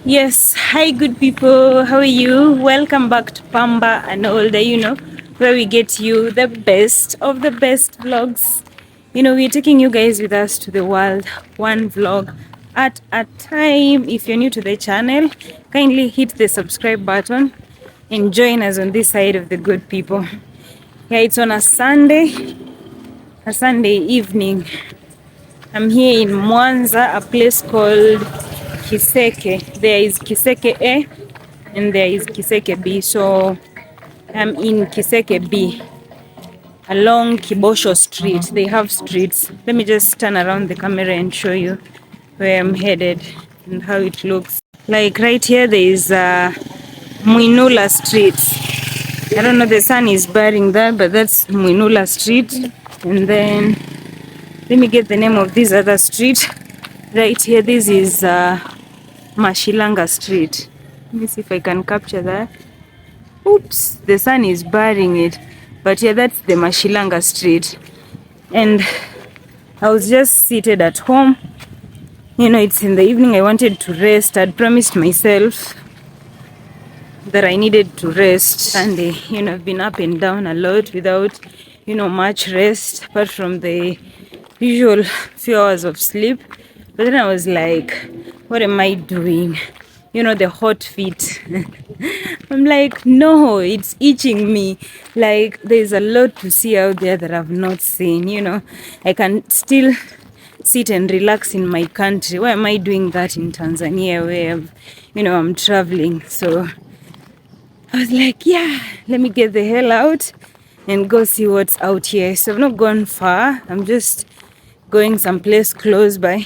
Yes, hi good people, how are you? Welcome back to Pamba Arnolda, where we get you the best of the best vlogs. We're taking you guys with us to the world, one vlog at a time. If you're new to the channel, kindly hit the subscribe button and join us on this side of the good people. Yeah, it's on a Sunday evening. I'm here in Mwanza, a place called Kiseke. There is Kiseke A and there is Kiseke B. So I'm in Kiseke B along Kibosho Street. They have streets. Let me just turn around the camera and show you where I'm headed and how it looks. Like right here, there is Mwinula Street. I don't know, the sun is burning that, but that's Mwinula Street. And then let me get the name of this other street. Right here, this is Mashilanga Street. Let me see if I can capture that. Oops, the sun is burning it. But yeah, that's the Mashilanga Street. And I was just seated at home. It's in the evening. I wanted to rest. I'd promised myself that I needed to rest Sunday. I've been up and down a lot without, much rest apart from the usual few hours of sleep. But then I was like, what am I doing? The hot feet. I'm like, no, it's itching me. Like, there's a lot to see out there that I've not seen. I can still sit and relax in my country. Why am I doing that in Tanzania where I'm traveling? So I was like, yeah, let me get the hell out and go see what's out here. So I've not gone far. I'm just going someplace close by,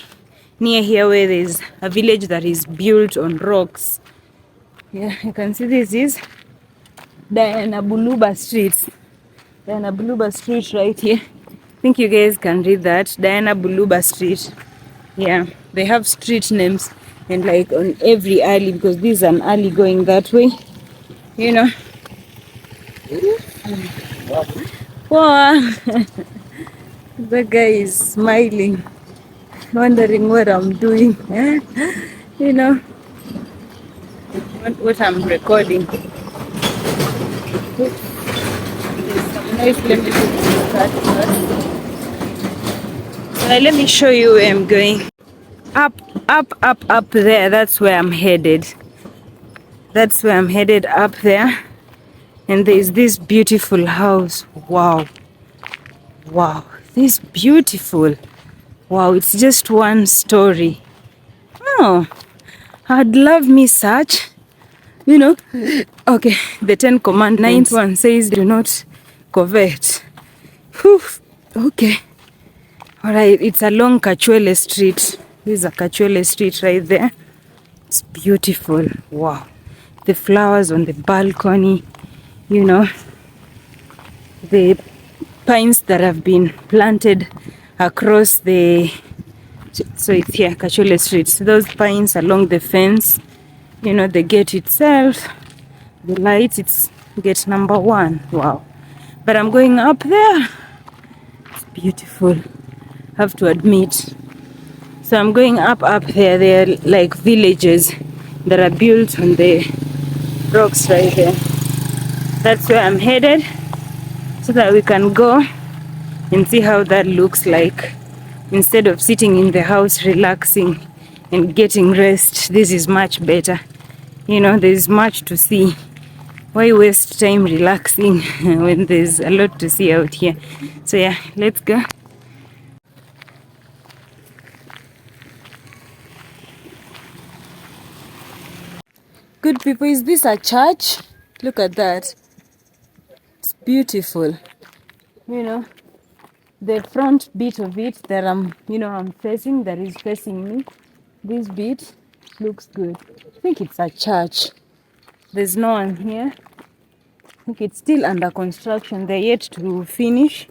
near here, where there's a village that is built on rocks. Yeah, you can see this is Diana Buluba Street. Diana Buluba Street right here. I think you guys can read that. Diana Buluba Street. Yeah, they have street names and like on every alley, because this is an alley going that way. Wow. The guy is smiling, wondering what I'm doing. What I'm recording. There's some noise. Let me start first. Let me show you where I'm going. Up there. That's where I'm headed. That's where I'm headed, up there. And there's this beautiful house. Wow. This beautiful. Wow, it's just one story. Oh, I'd love me such. Okay, the 10 commandments. 9th one says do not covet. Whew. Okay. Alright, it's along Kachwele Street. This is a Kachwele Street right there. It's beautiful. Wow. The flowers on the balcony. The pines that have been planted across the... So it's here, Kachwele Street. So those pines along the fence. The gate itself. The lights, it's gate number 1. Wow. But I'm going up there. It's beautiful, have to admit. So I'm going up there. There are like villages that are built on the rocks right there. That's where I'm headed, so that we can go and see how that looks like. Instead of sitting in the house relaxing and getting rest, this is much better. There's much to see. Why waste time relaxing when there's a lot to see out here? So yeah, let's go. Good people, is this a church? Look at that. It's beautiful. The front bit of it that I'm facing, that is facing me, this bit looks good. I think it's a church. There's no one here. I think it's still under construction. They're yet to finish.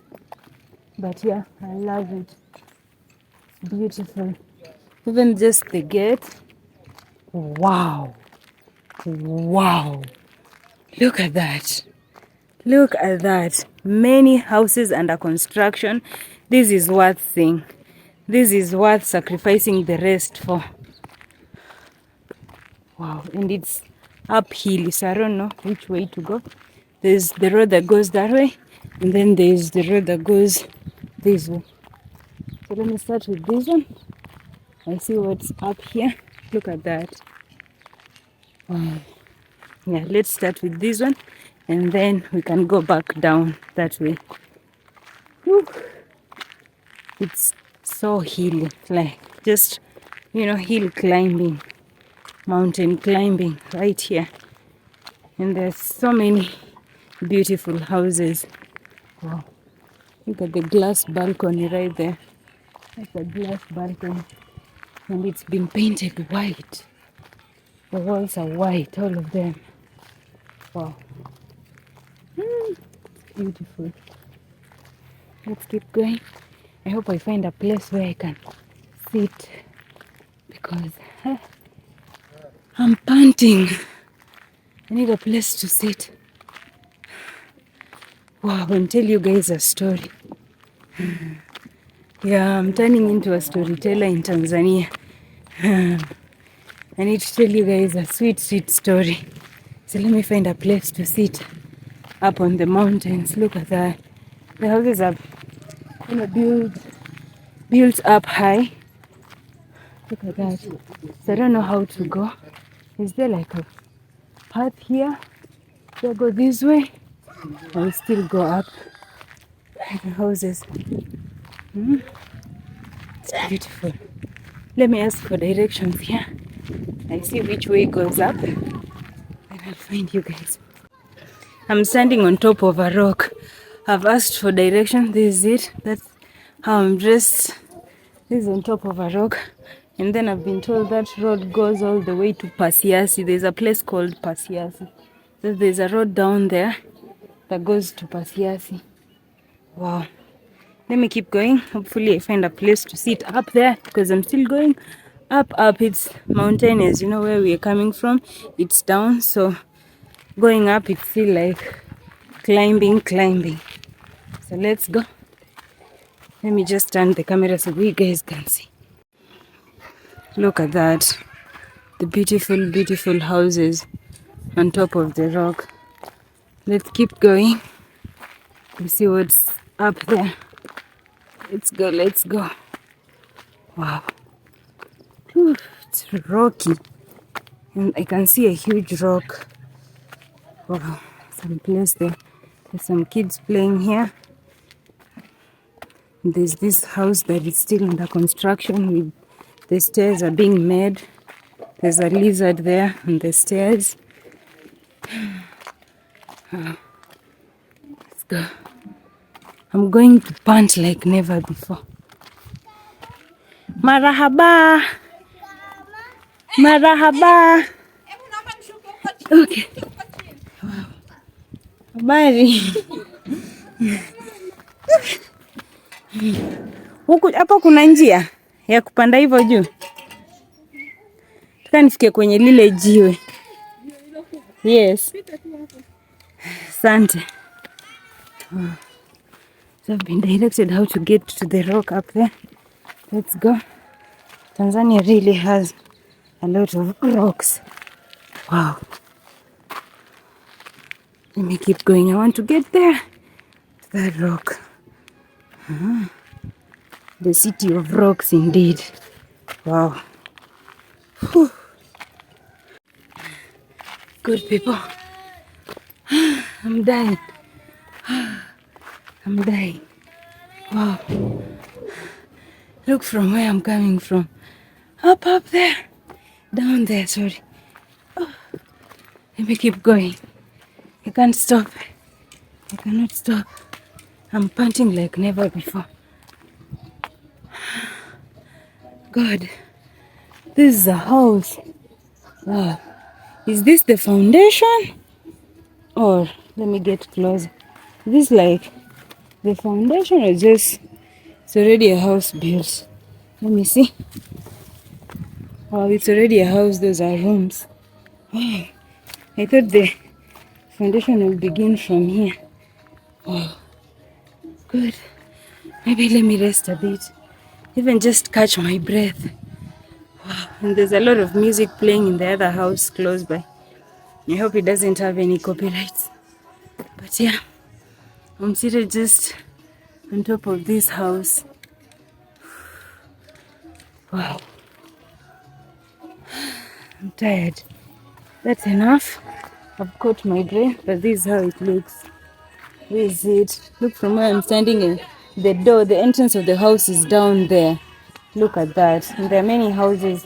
But yeah, I love it. It's beautiful. Even just the gate. Wow. Look at that. Many houses under construction. This is worth seeing. This is worth sacrificing the rest for. Wow, and it's uphill, so I don't know which way to go. There's the road that goes that way, and then there's the road that goes this way. So let me start with this one. I see what's up here. Look at that. Wow. Yeah, let's start with this one, and then we can go back down that way. Whew. It's so hilly, like just, hill climbing, mountain climbing right here. And there's so many beautiful houses. Wow. Look at the glass balcony right there. That's a glass balcony. And it's been painted white. The walls are white, all of them. Wow. It's beautiful. Let's keep going. I hope I find a place where I can sit, because I'm panting. I need a place to sit. Wow, and tell you guys a story. Yeah, I'm turning into a storyteller in Tanzania. I need to tell you guys a sweet, sweet story. So let me find a place to sit up on the mountains. Look at that. The houses are built up high. Look at that. So I don't know how to go. Is there like a path here? Do I go this way? I'll still go up the houses. It's beautiful. Let me ask for directions here. I see which way goes up. Then I'll find you guys. I'm standing on top of a rock. I've asked for direction. This is it. That's how I'm dressed. This is on top of a rock. And then I've been told that road goes all the way to Pasiasi. There's a place called Pasiasi. So there's a road down there that goes to Pasiasi. Wow. Let me keep going. Hopefully I find a place to sit up there, because I'm still going up. It's mountainous. You know where we are coming from? It's down. So going up, it's still like climbing. So let's go. Let me just turn the camera so you guys can see. Look at that. The beautiful, beautiful houses on top of the rock. Let's keep going. You see what's up there. Let's go. Wow. Whew, it's rocky. And I can see a huge rock. Wow, some place there. There's some kids playing here. There's this house that is still under construction. The stairs are being made. There's a lizard there on the stairs. Let's go. I'm going to pant like never before. Marahaba. Marahaba. Okay. Wow. Habari. Huku hapa kuna njia ya kupanda hivyo juu. Nataka nifike kwenye lile jiwe. Yes. Asante. So I've been directed how to get to the rock up there. Let's go. Tanzania really has a lot of rocks. Wow. Let me keep going. I want to get there. To that rock. The city of rocks indeed. Wow. Whew. Good people. I'm dying. I'm dying. Wow. Look from where I'm coming from. Up there. Down there, sorry. Oh. Let me keep going. I can't stop. I cannot stop. I'm panting like never before. God. This is a house. Wow. Is this the foundation? Or let me get closer. Is this like the foundation, or just it's already a house built? Let me see. Wow, it's already a house. Those are rooms. Wow. I thought the foundation will begin from here. Wow. Good. Maybe let me rest a bit. Even just catch my breath. Wow. And there's a lot of music playing in the other house close by. I hope it doesn't have any copyrights. But yeah, I'm seated just on top of this house. Wow. I'm tired. That's enough. I've caught my breath, but this is how it looks. This is it. Look from where I'm standing. The door, the entrance of the house is down there. Look at that. And there are many houses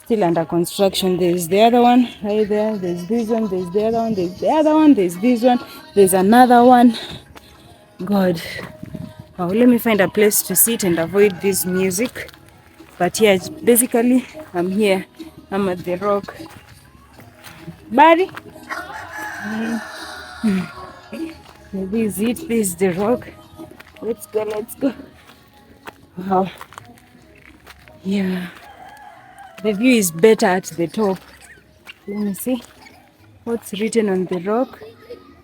still under construction. There's the other one right there. There's this one. There's the other one. There's the other one. There's this one. There's another one. God. Oh, let me find a place to sit and avoid this music. But yeah, basically, I'm here. I'm at the rock. Barry? This is it. This is the rock. Let's go. Let's go. Wow. Yeah. The view is better at the top. Let me see what's written on the rock.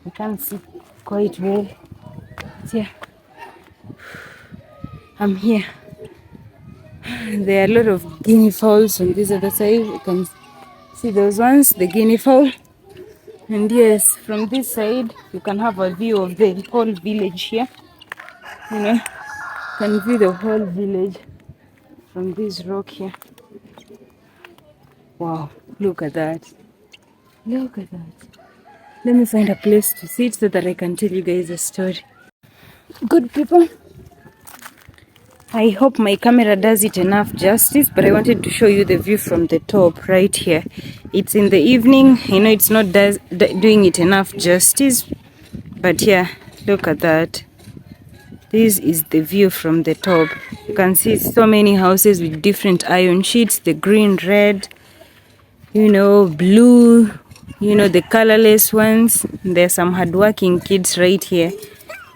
I can't see quite well. But yeah. I'm here. There are a lot of guinea fowls on this other side. You can see those ones, the guinea fowl. And yes, from this side, you can have a view of the whole village here. You know, you can view the whole village from this rock here. Wow, look at that. Look at that. Let me find a place to sit so that I can tell you guys a story. Good people. I hope my camera does it enough justice, but I wanted to show you the view from the top right here. It's in the evening. I know it's not doing it enough justice, but yeah, look at that. This is the view from the top. You can see so many houses with different iron sheets, the green, red, you know, blue, you know, the colorless ones. There's some hardworking kids right here.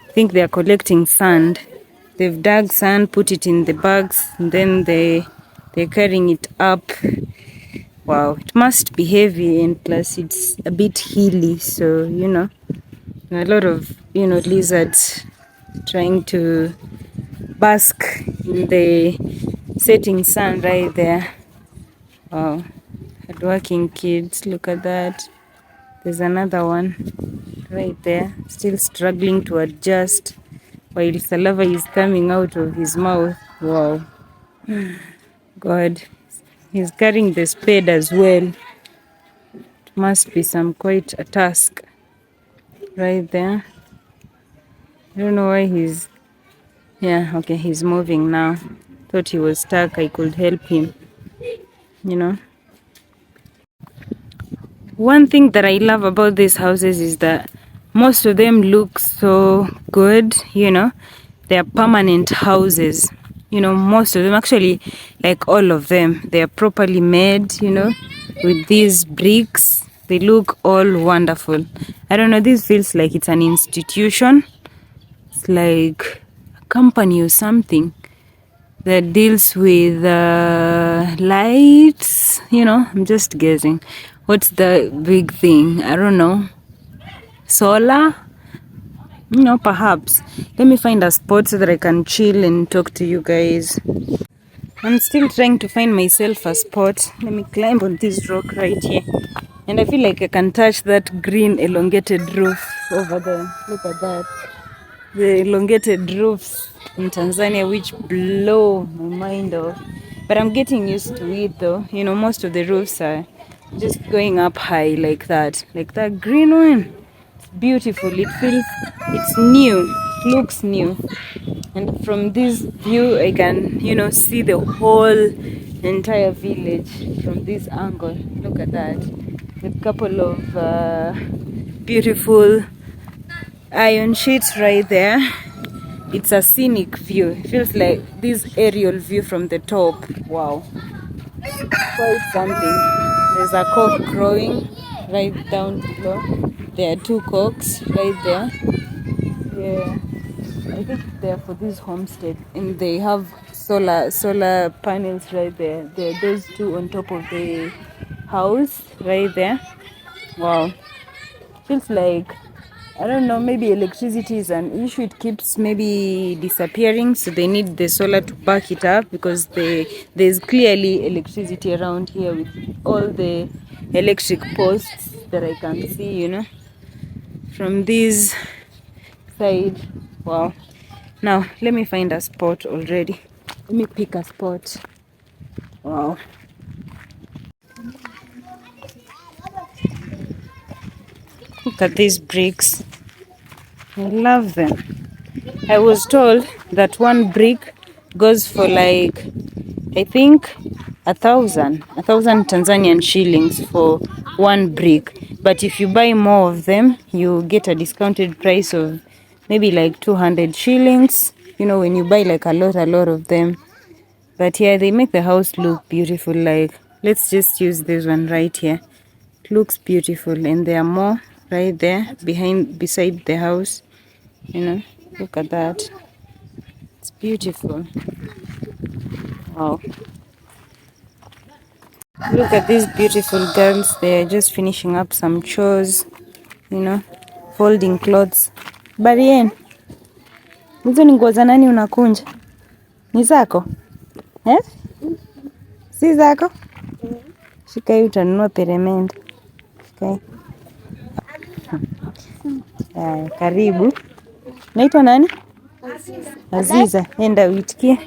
I think they're collecting sand. They've dug sand, put it in the bags, and then they're carrying it up. Wow, it must be heavy, and plus it's a bit hilly, so you know, a lot of, you know, lizards trying to bask in the setting sun right there. Wow, hardworking kids, look at that. There's another one right there, still struggling to adjust while saliva is coming out of his mouth. Wow. God. He's carrying the spade as well. It must be quite a task. Right there. I don't know why he's... Yeah, okay, he's moving now. Thought he was stuck. I could help him. You know. One thing that I love about these houses is that most of them look so good, you know. They are permanent houses. You know, most of them, actually, like all of them, they are properly made, you know, with these bricks. They look all wonderful. I don't know, this feels like it's an institution. It's like a company or something that deals with lights, you know. I'm just guessing. What's the big thing? I don't know. Solar? You know, perhaps. Let me find a spot so that I can chill and talk to you guys. I'm still trying to find myself a spot. Let me climb on this rock right here. And I feel like I can touch that green elongated roof over there. Look at that. The elongated roofs in Tanzania, which blow my mind off. But I'm getting used to it though. You know, most of the roofs are just going up high like that. Like that green one. Beautiful. It feels, it's new, it looks new. And from this view I can, you know, see the whole entire village from this angle. Look at that. A couple of beautiful iron sheets right there. It's a scenic view. It feels like this aerial view from the top. Wow, quite something. There's a cock crowing right down below. There are two cocks right there. Yeah, I think they're for this homestead, and they have solar panels right there. There are those two on top of the house right there. Wow, feels like I don't know, maybe electricity is an issue. It keeps maybe disappearing, so they need the solar to back it up, because there's clearly electricity around here with all the electric posts that I can see, you know, from this side. Wow. Now let me find a spot already. Let me pick a spot. Wow. Look at these bricks. I love them. I was told that one brick goes for like, I think, 1,000 Tanzanian shillings for one brick. But if you buy more of them, you get a discounted price of maybe like 200 shillings. You know, when you buy like a lot of them. But yeah, they make the house look beautiful. Like, let's just use this one right here. It looks beautiful, and there are more right there beside the house. You know, look at that. It's beautiful. Wow. Look at these beautiful girls. They are just finishing up some chores, you know, folding clothes. Barien, hizo ni nguo za nani unakunja? Ni zako? Eh? Si zako? Shika hii utanunua peremende. Okay. Karibu. Naitwa nani? Aziza. Enda uitikie.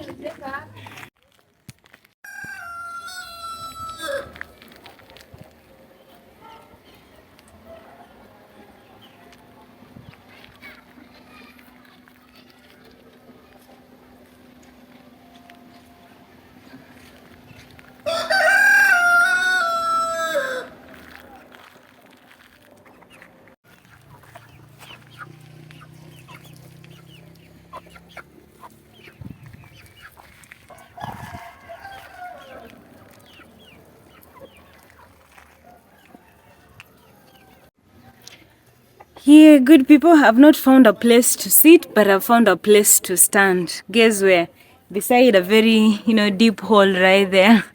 Here, good people, have not found a place to sit, but I've found a place to stand. Guess where? Beside a very, you know, deep hole right there.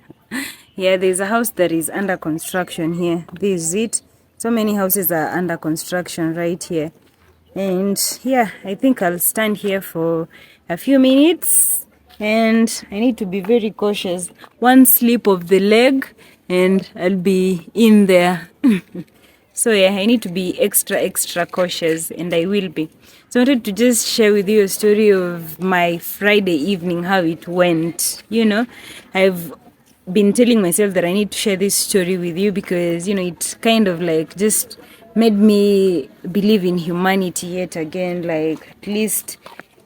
Yeah, there's a house that is under construction here. This is it. So many houses are under construction right here. And yeah, I think I'll stand here for a few minutes. And I need to be very cautious. One slip of the leg and I'll be in there. So yeah, I need to be extra cautious, and I will be. So I wanted to just share with you a story of my Friday evening, how it went. You know, I've been telling myself that I need to share this story with you because, you know, it kind of like just made me believe in humanity yet again. Like, at least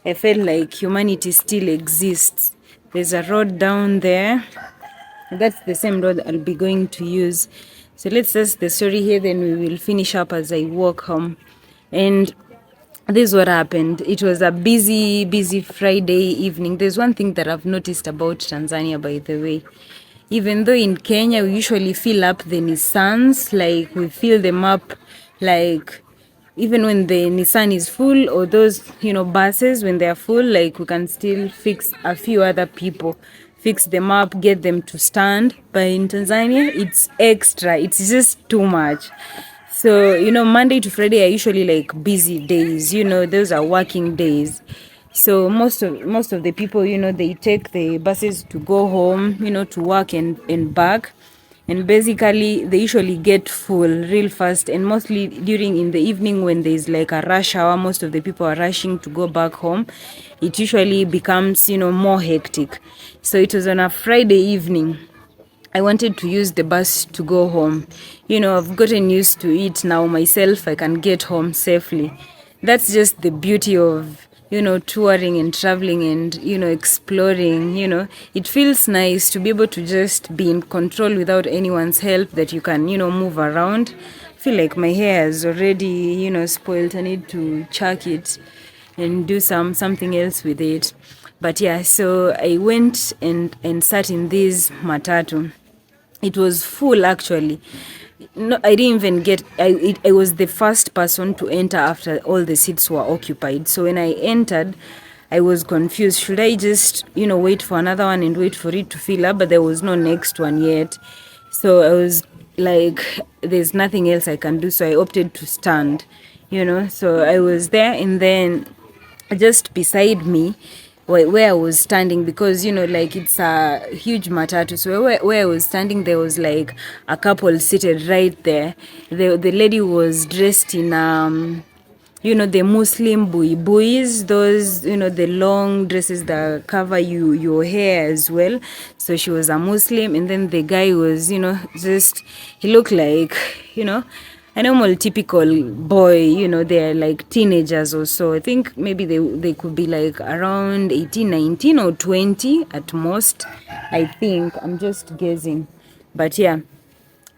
I felt like humanity still exists. There's a road down there. That's the same road I'll be going to use. So let's test the story here, then we will finish up as I walk home. And this is what happened. It was a busy Friday evening. There's one thing that I've noticed about Tanzania, by the way. Even though in Kenya we usually fill up the Nissans, like we fill them up, like even when the Nissan is full, or those, you know, buses, when they are full, like we can still fix a few other people, fix them up, get them to stand. But in Tanzania, it's extra. It's just too much. So, you know, Monday to Friday are usually like busy days. You know, those are working days. So most of the people, you know, they take the buses to go home, you know, to work and back. And basically, they usually get full real fast. And mostly during in the evening when there's like a rush hour, most of the people are rushing to go back home. It usually becomes, you know, more hectic. So it was on a Friday evening. I wanted to use the bus to go home. You know, I've gotten used to it now myself. I can get home safely. That's just the beauty of, you know, touring and traveling and, you know, exploring. You know, it feels nice to be able to just be in control without anyone's help, that you can, you know, move around. I feel like my hair is already, you know, spoiled. I need to chuck it and do something else with it. But yeah, so I went and sat in this matatu. It was full actually. No, I didn't even get. I was the first person to enter after all the seats were occupied. So when I entered, I was confused. Should I just, you know, wait for another one and wait for it to fill up? But there was no next one yet. So I was like, there's nothing else I can do. So I opted to stand. So I was there, and then just beside me, where I was standing, because like it's a huge matatu, so where I was standing, there was like a couple seated right there. The lady was dressed in the Muslim buis, those, the long dresses that cover your hair as well. So she was a Muslim, and then the guy was, just, he looked like, a normal typical boy. They're like teenagers or so. I think maybe they could be like around 18, 19 or 20 at most. I think, I'm just guessing. But yeah,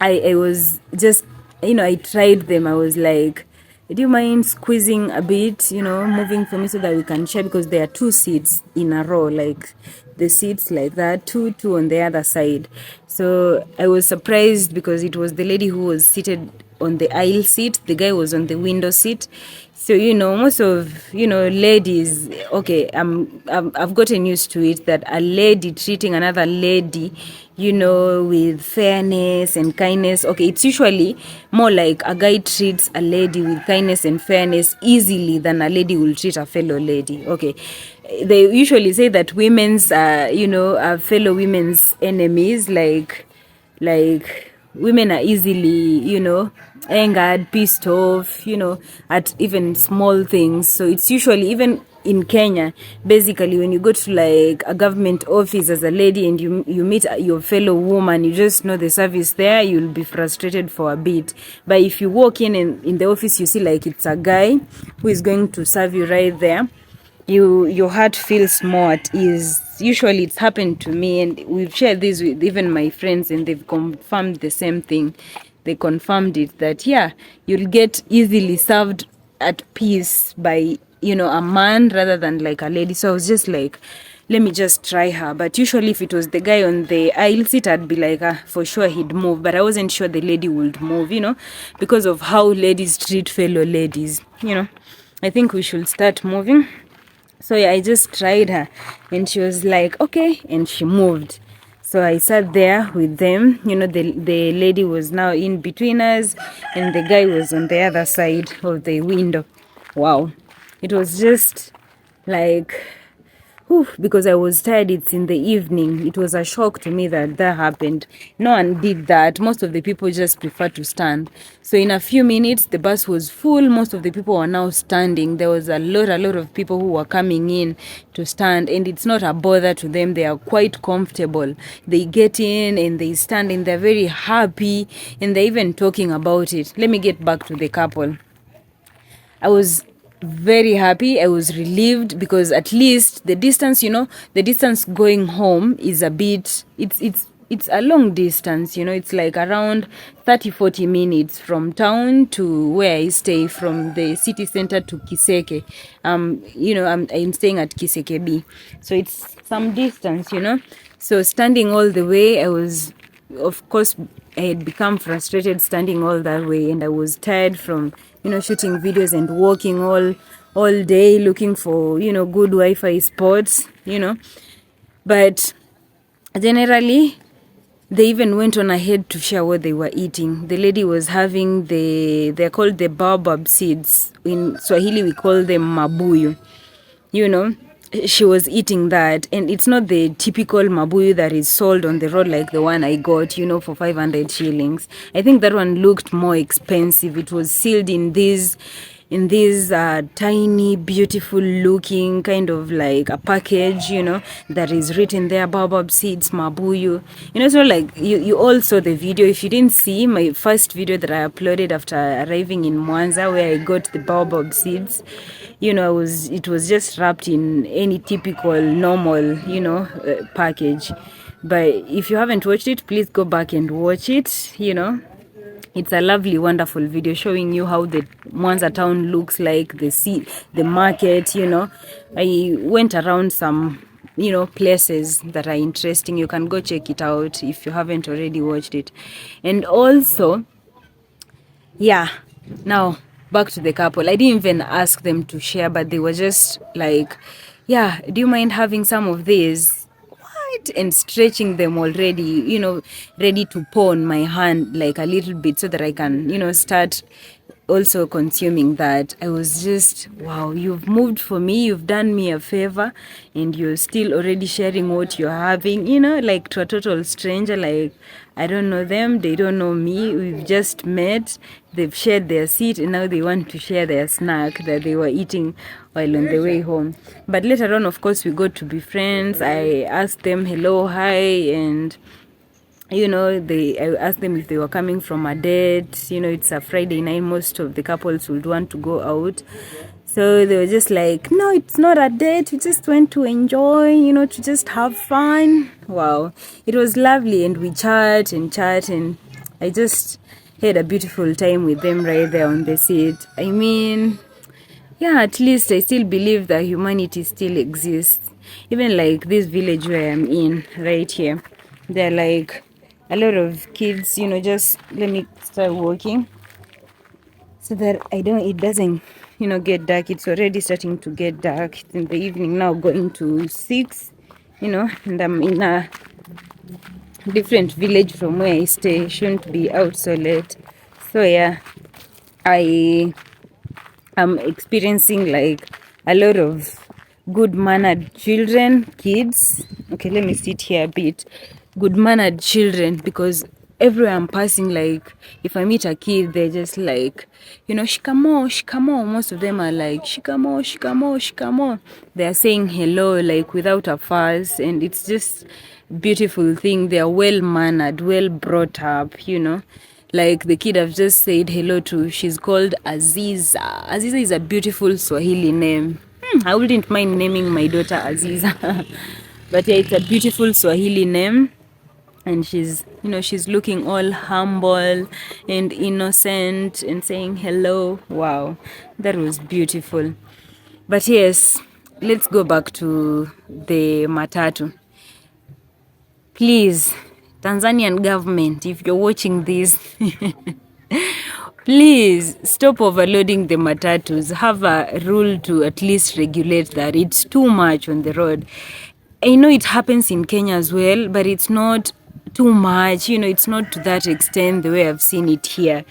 I was just, I tried them. I was like, do you mind squeezing a bit, moving for me so that we can share? Because there are two seats in a row, like the seats like that, two on the other side. So I was surprised because it was the lady who was seated on the aisle seat. The guy was on the window seat. So, most of, ladies, okay, I've gotten used to it that a lady treating another lady, with fairness and kindness. Okay, it's usually more like a guy treats a lady with kindness and fairness easily than a lady will treat a fellow lady. Okay, they usually say that women's, are fellow women's enemies, like women are easily, angered, pissed off, at even small things. So it's usually, even in Kenya, basically, when you go to like a government office as a lady and you meet your fellow woman, you just know the service there, you'll be frustrated for a bit. But if you walk in the office, you see like it's a guy who is going to serve you right there, your heart feels more at ease. Usually it's happened to me, and we've shared this with even my friends, and they've confirmed the same thing. They confirmed it, that yeah, you'll get easily served at peace by a man rather than like a lady. So I was just like, let me just try her. But usually if it was the guy on the aisle seat, I'd be like, for sure he'd move. But I wasn't sure the lady would move, because of how ladies treat fellow ladies. I think we should start moving. So yeah, I just tried her, and she was like, okay, and she moved. So I sat there with them. The lady was now in between us, and the guy was on the other side of the window. Wow. It was just like, because I was tired. It's in the evening. It was a shock to me that happened. No one did that. Most of the people just prefer to stand. So in a few minutes, the bus was full. Most of the people were now standing. There was a lot of people who were coming in to stand, and it's not a bother to them. They are quite comfortable. They get in and they stand, and they're very happy, and they're even talking about it. Let me get back to the couple. I was very happy. I was relieved, because at least the distance, the distance going home is a bit, it's a long distance, it's like around 30-40 minutes from town to where I stay, from the city center to Kiseke. I'm staying at Kiseke B. So it's some distance, So standing all the way, I was, of course, I had become frustrated standing all that way, and I was tired from shooting videos and walking all day looking for good Wi-Fi spots. But generally they even went on ahead to share what they were eating. The lady was having they're called the baobab seeds. In Swahili we call them mabuyu. She was eating that, and it's not the typical mabuyu that is sold on the road like the one I got, for 500 shillings. I think that one looked more expensive. It was sealed in these tiny, beautiful looking kind of like a package, that is written there, baobab seeds, mabuyu. So like you all saw the video. If you didn't see my first video that I uploaded after arriving in Mwanza, where I got the baobab seeds, it was just wrapped in any typical normal, package. But if you haven't watched it, please go back and watch it. It's a lovely, wonderful video showing you how the Mwanza town looks like, the market. I went around some places that are interesting. You can go check it out if you haven't already watched it. And also, yeah, now back to the couple. I didn't even ask them to share, but they were just like, yeah, do you mind having some of these? What? And stretching them already, ready to pour on my hand like a little bit so that I can, start also consuming that, I was just, wow, you've moved for me, you've done me a favor, and you're still already sharing what you're having, you know, like to a total stranger. Like, I don't know them, they don't know me, we've just met, they've shared their seat, and now they want to share their snack that they were eating while on the way home. But later on, of course, we got to be friends. I asked them hello, hi, and you know, I asked them if they were coming from a date. You know, it's a Friday night, most of the couples would want to go out. So they were just like, no, it's not a date, we just went to enjoy, you know, to just have fun. Wow, it was lovely, and we chat, and I just had a beautiful time with them right there on the seat. I mean, yeah, at least I still believe that humanity still exists. Even like this village where I'm in right here, they're like a lot of kids, you know. Just let me start walking so that it doesn't, you know, get dark. It's already starting to get dark. It's in the evening now, going to 6, you know, and I'm in a different village from where I stay. Shouldn't be out so late. So yeah, I am experiencing like a lot of good mannered kids. Okay, let me sit here a bit. Good mannered children, because everywhere I'm passing, like if I meet a kid, they're just like, you know, shikamo, shikamo. Most of them are like shikamo, shikamo, shikamo. They're saying hello like without a fuss, and it's just beautiful thing. They're well mannered, well brought up, you know. Like the kid I've just said hello to, she's called Aziza. Aziza is a beautiful Swahili name. I wouldn't mind naming my daughter Aziza. But yeah, it's a beautiful Swahili name. And she's, you know, she's looking all humble and innocent and saying hello. Wow, that was beautiful. But yes, let's go back to the matatu. Please, Tanzanian government, if you're watching this, please stop overloading the matatus. Have a rule to at least regulate that. It's too much on the road. I know it happens in Kenya as well, but it's not too much. You know, it's not to that extent the way I've seen it here.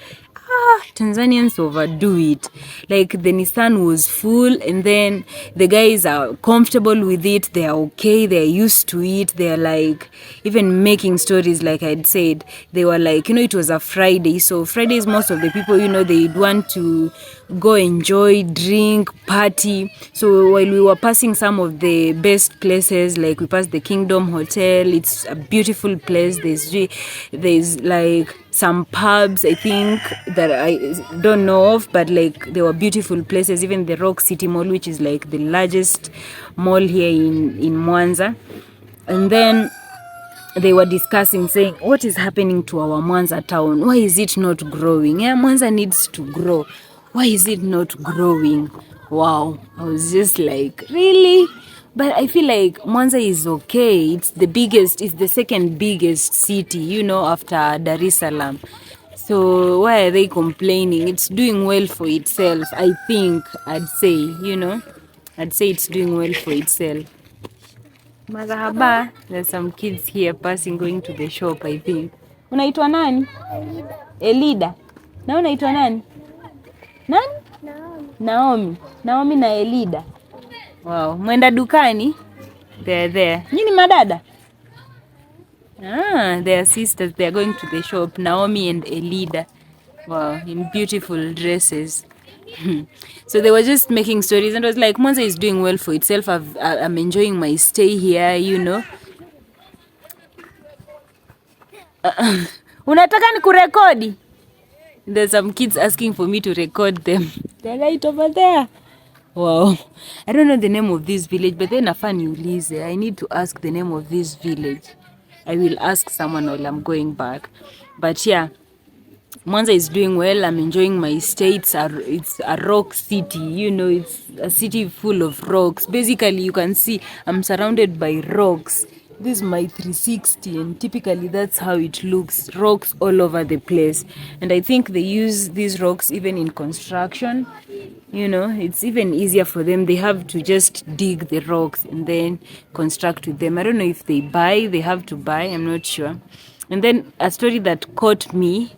Tanzanians overdo it. Like the Nissan was full, and then the guys are comfortable with it. They are okay. They're used to it. They're like even making stories. Like I'd said, they were like, you know, it was a Friday. So Fridays, most of the people, you know, they'd want to go enjoy, drink, party. So while we were passing some of the best places, like we passed the Kingdom Hotel. It's a beautiful place. There's like some pubs, I think, that I don't know of, but like they were beautiful places. Even the Rock City Mall, which is like the largest mall here in Mwanza. And then they were discussing, saying, what is happening to our Mwanza town? Why is it not growing? Yeah, Mwanza needs to grow. Why is it not growing? Wow, I was just like, really? But I feel like Mwanza is okay. It's the second biggest city, you know, after Dar es Salaam. So why are they complaining? It's doing well for itself, I think. I'd say, you know, it's doing well for itself. Marahaba. There's some kids here passing, going to the shop, I think. Unaitwa nani? Elida. Na unaitwa nani? Nani? Naomi na Elida. Wow, mwenda dukani? They're there. Nini madada? They are sisters. They are going to the shop. Naomi and Elida. Wow, in beautiful dresses. So they were just making stories, and I was like, Mwanza is doing well for itself. I'm enjoying my stay here, you know. Unataka ni kurekodi? There's some kids asking for me to record them. They're right over there. Wow. I don't know the name of this village, but then nafaa niulize. I need to ask the name of this village. I will ask someone while I'm going back. But yeah, Mwanza is doing well. I'm enjoying my stay. It's a rock city. You know, it's a city full of rocks. Basically, you can see I'm surrounded by rocks. This is my 360, and typically that's how it looks. Rocks all over the place. And I think they use these rocks even in construction. You know, it's even easier for them. They have to just dig the rocks and then construct with them. I don't know if they have to buy, I'm not sure. And then a story that caught me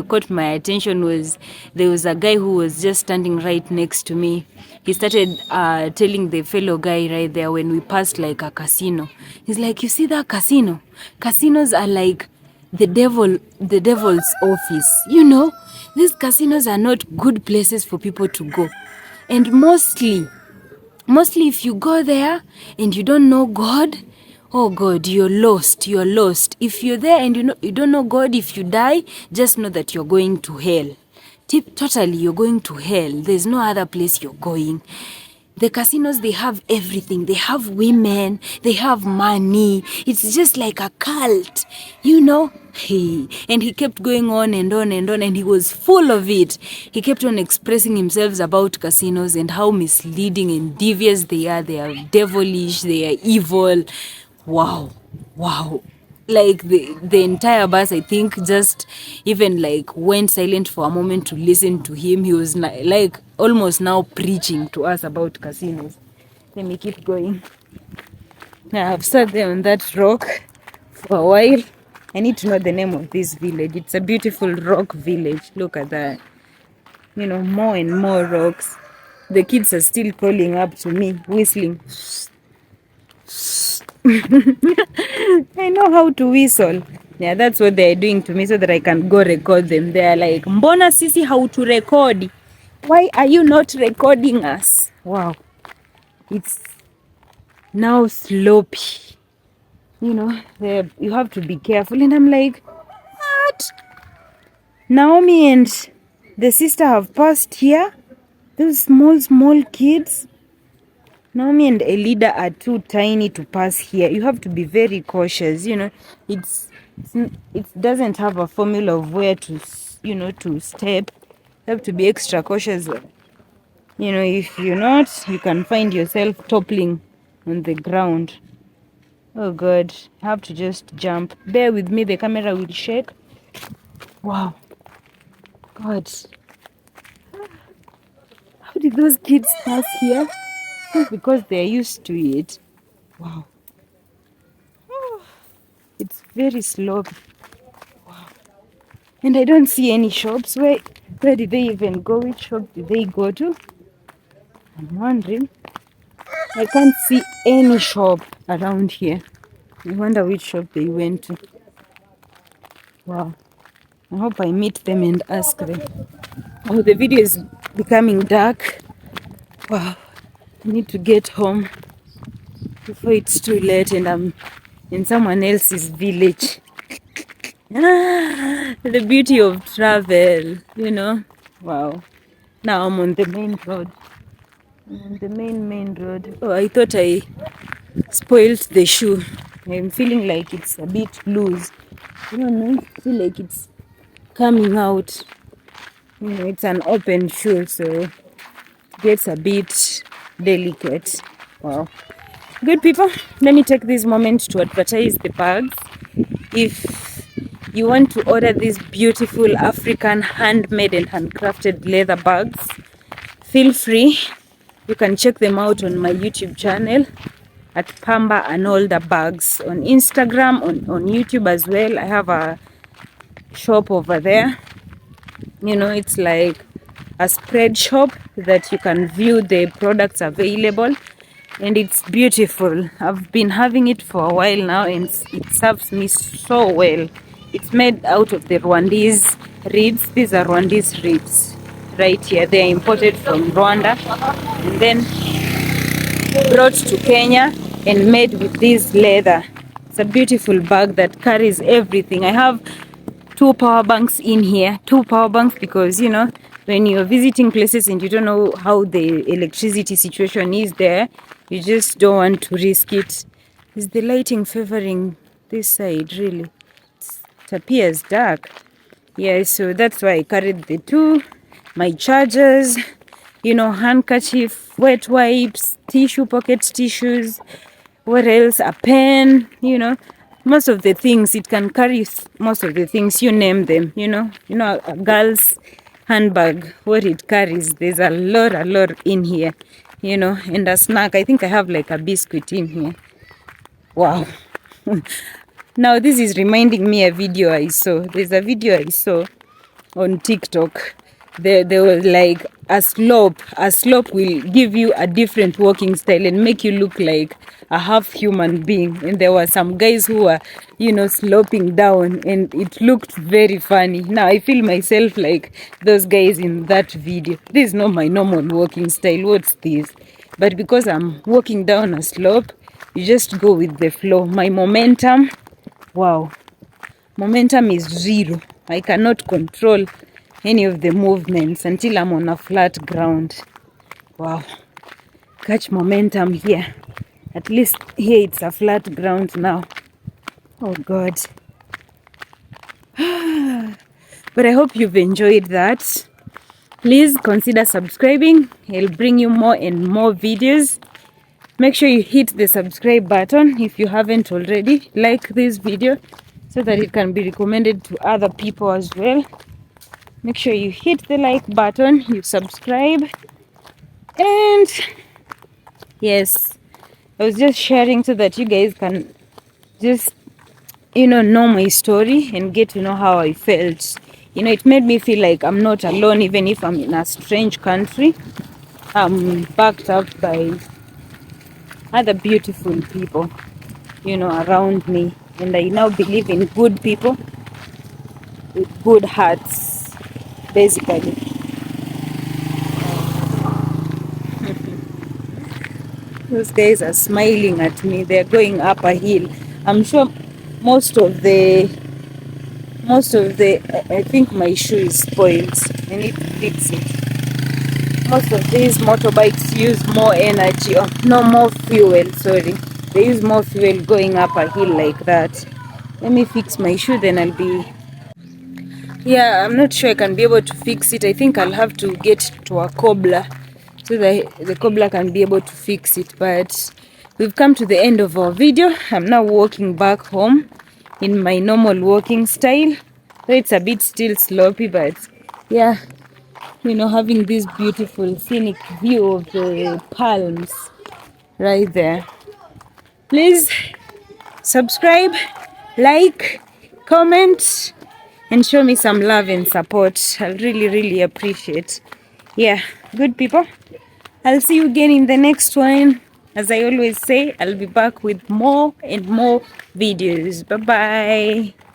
caught my attention was there was a guy who was just standing right next to me. He started telling the fellow guy right there when we passed like a casino. He's like, you see that casino? Casinos are like the devil's office. You know, these casinos are not good places for people to go. And mostly if you go there and you don't know God, oh God, you're lost. If you're there and you don't know God, if you die, just know that you're going to hell. Totally, you're going to hell. There's no other place you're going. The casinos, they have everything. They have women, they have money. It's just like a cult, you know. Hey, and he kept going on and on and on, and he was full of it. He kept on expressing himself about casinos and how misleading and devious they are. They are devilish, they are evil. Wow. Like the entire bus, I think, just even like went silent for a moment to listen to him. He was like almost now preaching to us about casinos. Let me keep going. Now I've sat there on that rock for a while. I need to know the name of this village. It's a beautiful rock village. Look at that. You know, more and more rocks. The kids are still crawling up to me, whistling. I know how to whistle. Yeah, that's what they're doing to me so that I can go record them. They're like, Mbona sisi how to record? Why are you not recording us? Wow. It's now slopey. You know, you have to be careful. And I'm like, what? Naomi and the sister have passed here. Those small kids. Naomi and Elida are too tiny to pass here. You have to be very cautious. You know, it doesn't have a formula of where to, to step. You have to be extra cautious. You know, if you're not, you can find yourself toppling on the ground. Oh God, I have to just jump. Bear with me, the camera will shake. Wow. God. How did those kids pass here? Because they're used to it. Wow. It's very slow. Wow. And I don't see any shops. Where did they even go? Which shop did they go to? I'm wondering. I can't see any shop around here. I wonder which shop they went to. Wow. I hope I meet them and ask them. Oh, the video is becoming dark. Wow. I need to get home before it's too late and I'm in someone else's village. The beauty of travel, you know. Wow. Now I'm on the main road. On the main road. Oh, I thought I spoiled the shoe. I'm feeling like it's a bit loose. I don't know. I feel like it's coming out. You know, it's an open shoe, so it gets a bit delicate. Wow. Good people, let me take this moment to advertise the bags. If you want to order these beautiful African handmade and handcrafted leather bags, feel free. You can check them out on my YouTube channel at Pamba Arnolda Bags, on Instagram, on YouTube as well. I have a shop over there. You know, it's like a spread shop that you can view the products available, and it's beautiful. I've been having it for a while now and it serves me so well. It's made out of the Rwandese reeds. These are Rwandese reeds right here. They're imported from Rwanda and then brought to Kenya and made with this leather. It's a beautiful bag that carries everything. I have 2 power banks in here. 2 power banks because, you know, when you're visiting places and you don't know how the electricity situation is there, you just don't want to risk it. Is the lighting favoring this side, really? It appears dark. Yeah, so that's why I carried the 2. My chargers, you know, handkerchief, wet wipes, tissue, pocket tissues. What else? A pen, you know. Most of the things, it can carry most of the things, you name them, you know. You know, a girl's handbag, what it carries, there's a lot in here, you know. And a snack, I think I have like a biscuit in here. Wow. Now this is reminding me a video I saw. There's a video I saw on TikTok. There was like a slope. A slope will give you a different walking style and make you look like a half human being. And there were some guys who were, you know, sloping down, and it looked very funny. Now I feel myself like those guys in that video. This is not my normal walking style. What's this? But because I'm walking down a slope, you just go with the flow. My momentum, wow, momentum is zero. I cannot control any of the movements until I'm on a flat ground. Wow, catch momentum here. At least here it's a flat ground now. Oh God. But I hope you've enjoyed that. Please consider subscribing. I'll bring you more and more videos. Make sure you hit the subscribe button if you haven't already. Like this video so that it can be recommended to other people as well. Make sure you hit the like button, you subscribe. And yes, I was just sharing so that you guys can just, you know my story and get to know how I felt. You know, it made me feel like I'm not alone, even if I'm in a strange country. I'm backed up by other beautiful people, you know, around me. And I now believe in good people with good hearts, basically. Those guys are smiling at me. They're going up a hill. I'm sure most of the, I think my shoe is spoiled. I need to fix it. Most of these motorbikes use more energy, or no, more fuel, sorry. They use more fuel going up a hill like that. Let me fix my shoe, then I'll be... Yeah, I'm not sure I can be able to fix it. I think I'll have to get to a cobbler so that the cobbler can be able to fix it. But we've come to the end of our video. I'm now walking back home in my normal walking style. So it's a bit still sloppy, but yeah, you know, having this beautiful scenic view of the palms right there. Please subscribe, like, comment, and show me some love and support. I'll really appreciate. Yeah, good people. I'll see you again in the next one. As I always say, I'll be back with more and more videos. Bye bye.